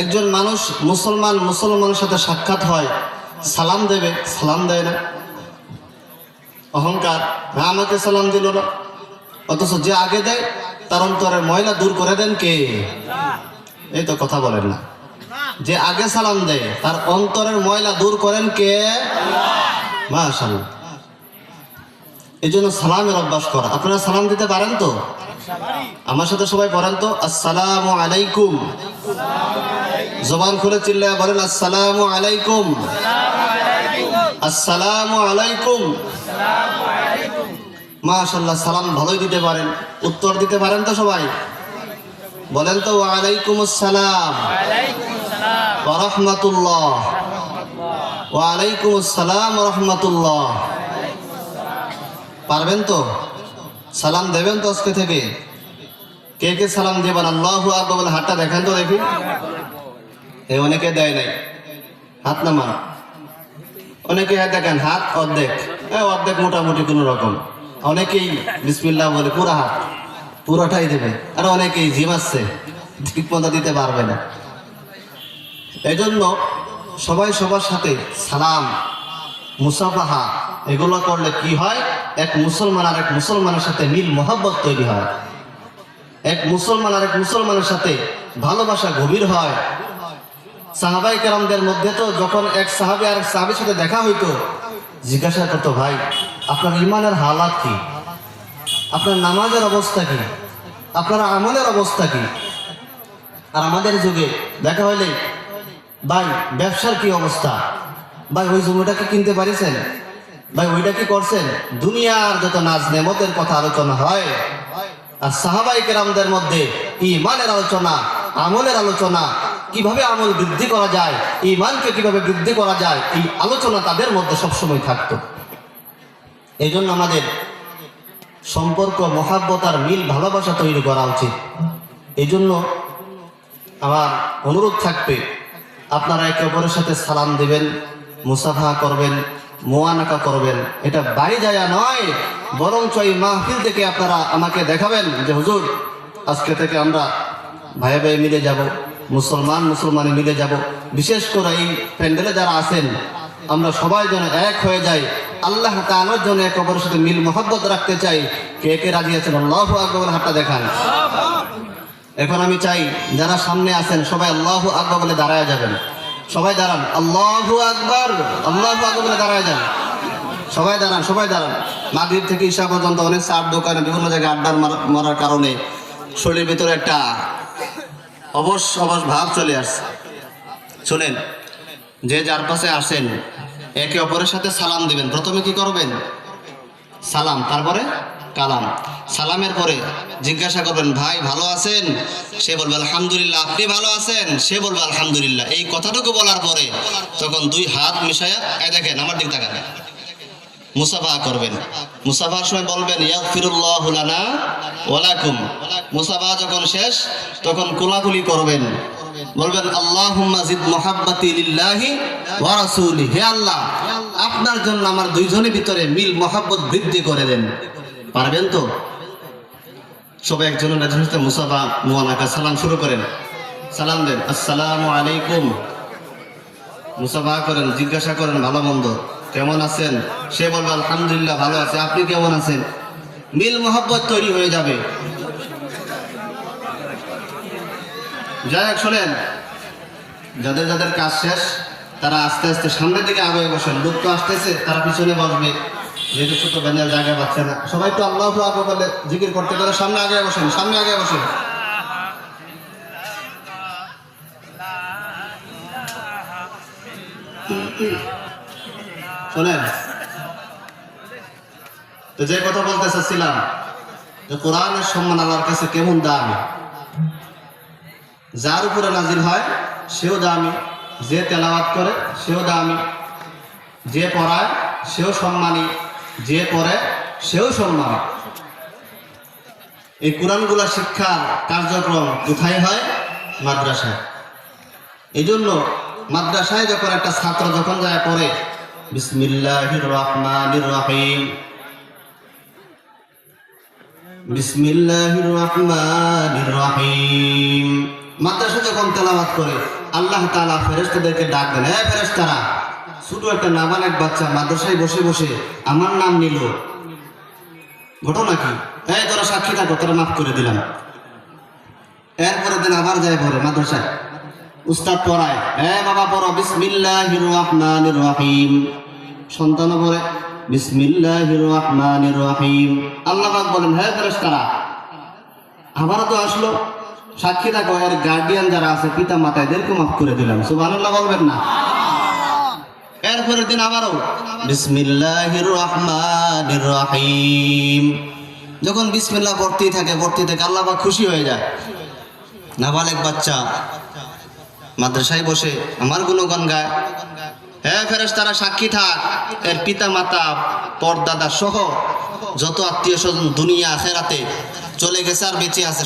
একজন মানুষ মুসলমানের সাথে সাক্ষাৎ হয়, সালাম দেবে, সালাম দেয় না। অহংকার, আমাকে সালাম দিল না। অথচ যে আগে দেয় তার অন্তরের ময়লা দূর করে দেন কে? এই তো কথা বলেন না। যে আগে সালাম দেয় তার অন্তরের ময়লা দূর করেন কে? মাশাআল্লাহ। এই জন্য সালামের অভ্যাস করা। আপনারা সালাম দিতে পারেন তো? আমার সাথে সবাই পড়েন তো, আসসালামু আলাইকুম। জবান খুলে চিল্লায় বলেন, আসসালামু আলাইকুম, আসসালামু আলাইকুম। মাশাআল্লাহ, সালাম ভালোই দিতে পারেন। উত্তর দিতে পারেন তো সবাই? বলেন তো, ওয়া আলাইকুমুস সালাম ওয়া রাহমাতুল্লাহ। ওয়া আলাইকুমুস সালাম ওয়া রাহমাতুল্লাহ। পারবেন তো? সালাম দেবেন তো আজকে থেকে? কে কে সালাম দেবেন? আল্লাহু আকবার বলে হাতটা দেখেন তো দেখি। এই অনেকে দেয় নাই, হাত নামান। অনেকে হাত দেখেন, হাত অর্ধেক, অর্ধেক মোটামুটি কোনো রকম। অনেকেই বিসমিল্লাহ বলে পুরা হাত পুরোটাই দেবে। আর অনেকেই জিমাচ্ছে, ঠিক মতো দিতে পারবে না। এই জন্য সবাই সবার সাথে সালাম, মুসাফাহা এগুলো করলে কি হয়? এক মুসলমান আর এক মুসলমানের সাথে মিল মহব্বত তৈরি হয়। এক মুসলমান আর এক মুসলমানের সাথে ভালোবাসা গভীর হয়। সাহাবায়ে কেরামদের মধ্যে তো যখন এক সাহাবী আর এক সাহাবীর সাথে দেখা হইতো, জিজ্ঞাসা করতো, ভাই আপনার ইমানের হালাত কি? আপনার নামাজের অবস্থা কি? আপনার আমলের অবস্থা কি? আর আমাদের যুগে দেখা হইলে, ভাই ব্যবসার কি অবস্থা? ভাই ওই জমিটা কি কিনতে পারিছেন? ভাই ওইটা কি করছেন? দুনিয়ার যত নাজ নেমতের কথা আলোচনা হয়। আর সাহাবায়ে কেরামদের মধ্যে ঈমানের আলোচনা, আমলের আলোচনা, কিভাবে আমল বৃদ্ধি করা যায়, ঈমানকে কিভাবে বৃদ্ধি করা যায়, এই আলোচনা তাদের মধ্যে সবসময় থাকতো। এই জন্য আমাদের সম্পর্ক, মহাব্বত আর মিল ভালোবাসা তৈরি করা উচিত। এই জন্য আমার অনুরোধ থাকবে, আপনারা একে অপরের সাথে সালাম দিবেন, মুসাফাহা করবেন, মুআনাকা করবেন। এটা বাড়ি যায় নয়, বরঞ্চ এই মাহফিল থেকে আপনারা আমাকে দেখাবেন যে হুজুর আজকে থেকে আমরা ভাই ভাই মিলে যাব, মুসলমানে মিলে যাব। বিশেষ করে এই প্যান্ডেলে যারা আছেন, আমরা সবাই যেন এক হয়ে যাই, আল্লাহ তাআলার জন্য একে অপরের সাথে মিল মহব্বত রাখতে চাই। কে কে রাজি আছেন? আল্লাহু আকবার হাতটা দেখান। এখন আমি চাই যারা সামনে আছেন সবাই আল্লাহু আকবার বলে দাঁড়ায় যাবেন। সবাই দাঁড়ান, আল্লাহু আকবার, আল্লাহু আকবার বলে দাঁড়ায় যান। সবাই দাঁড়ান, সবাই দাঁড়ান। মাগরিব থেকে ঈশা পর্যন্ত অনেক চার দোকানে বিভিন্ন জায়গায় আড্ডা মারার কারণে শরীরের ভিতরে একটা অবশ ভাব চলে আসছে। শোনেন, যে যার পাশে আসেন একে অপরের সাথে সালাম দিবেন। প্রথমে কি করবেন? সালাম, তারপরে কালাম। সালামের পরে জিজ্ঞাসা করবেন, ভাই ভালো আছেন? সে বলবে আলহামদুলিল্লাহ। আপনি ভালো আছেন? সে বলবে আলহামদুলিল্লাহ। এই কথাটুকু বলার পরে তখন দুই হাত মিশায়া, দেখেন আমার দিক তাকান, মুসাফাহা করবেন। মুসাফাহার সময় বলবেন ইয়াগফিরুল্লাহু লানা ওয়া লাকুম। মুসাফাহা যখন শেষ তখন কোলাকুলি করবেন, বলবেন আল্লাহুম্মা জিদ মুহাব্বাতি লিল্লাহি ওয়া রাসূলি। হে আল্লাহ, আপনার জন্য আমার দুইজনের ভিতরে মিল মহব্বত বৃদ্ধি করে দেন। পারবেন তো? সবাই একজনের সাথে মুসাফাহা, মুআনাকা, সালাম শুরু করেন। সালাম দেন, আসসালামু আলাইকুম। মুসাফাহা করেন, জিজ্ঞাসা করেন ভালো মন্দ, কেমন আছেন? সে বলবে আলহামদুলিল্লাহ ভালো আছে। আপনি কেমন আছেন? মিল মহব্বত তৈরি হয়ে যাবে। যাই হোক, শোনেন, যাদের যাদের কাজ শেষ তারা আস্তে আস্তে সামনের দিকে আগে বসেন। লোক তো আসতেছে, তারা পিছনে বসবে, যেহেতু ছোট ব্যানের জায়গা পাচ্ছে না। সবাই তো আল্লাহু আকবার বলে জিকির করতে করে সামনে আগে বসেন, সামনে আগে বসেন। শোনেন, তো যে কথা বলতে চাচ্ছিলাম, যে কোরআনের সম্মান আল্লাহর কাছে কেমন দামি। যার উপরে নাজিল হয় সেও দামি, যে তেলাওয়াত করে সেও দামি, যে পড়ায় সেও সম্মানী, যে পড়ে সেও সম্মানী। এই কোরআনগুলা শিক্ষার কার্যক্রম কোথায় হয়? মাদ্রাসায়। এই জন্য মাদ্রাসায় যখন একটা ছাত্র যখন যায় পড়ে বিসমিল্লাহির রহমানির রহিম, বিসমিল্লাহির রহমানির রহিম, মাদ্রাসা যখন তেলাওয়াত করে আল্লাহ তাআলা ফেরেশতাদেরকে ডাক দেন, হে ফেরেশতারা, ছোট একটা নাবালক বাচ্চা মাদ্রাসায় বসে বসে আমার নাম নিল, ঘটনা কি? এই তোরা সাক্ষী থাকো, তোরা মাফ করে দিলাম। এরপরে দিন আবার যায় পড়ে মাদ্রাসায়, উস্তাদ পড়ায়, হে বাবা পড়ো বিসমিল্লাহির রহমানির রহিম। সন্তানও পড়ে বিসমিল্লাহির রহমানির রহিম। আল্লাহ পাক বলেন, হে ফেরেশতারা, আবারও তো আসলো, সাক্ষী থাকো, এর গার্ডিয়ান যারা আছে পিতা মাতা এদেরকে মাফ করে দিলাম। সুবহানাল্লাহ বলবেন না? এরপরের দিন আবারও বিসমিল্লাহির রহমানির রহিম। যখন বিসমিল্লাহ পড়তেই থাকে আল্লাহ পাক খুশি হয়ে যায়। নাবালেক বাচ্চা মাদ্রাসায় বসে আমার গুণগান গায়। হে ফেরেশতারা সাক্ষী থাক, এর পিতা মাতা পরদাদা সহ যত আত্মীয় স্বজন দুনিয়া আখেরাতে চলে গেছে আর বেঁচে আছে